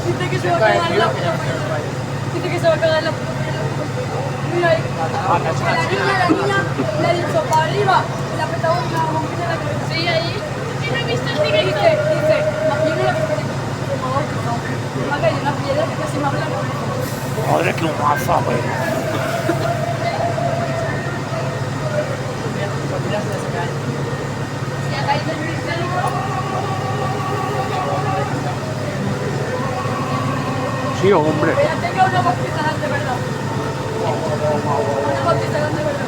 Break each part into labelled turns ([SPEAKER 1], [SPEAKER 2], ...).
[SPEAKER 1] Dice que se va a cagar la puta. Dice que se va a cagar la puta. Mira ahí. La niña le ha dicho para arriba y le ha petado una bombilla en la cabeza. Sí, ahí. ¿Qué no he visto el directo? Dice, yo no la he visto. Me ha caído una piedra que casi me habla la cabeza.
[SPEAKER 2] Madre que guafa, güey.
[SPEAKER 1] Se ha caído el cristal.
[SPEAKER 2] Sí, hombre.
[SPEAKER 1] Pero tenga una bautiza de verdad. Una bautiza de verdad.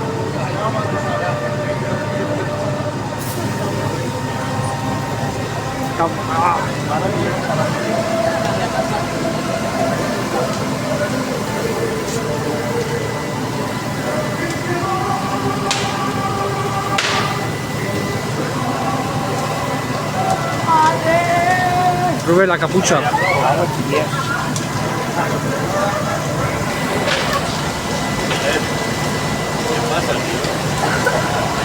[SPEAKER 2] Rubén, la capucha.
[SPEAKER 3] ¿Qué pasa, tío?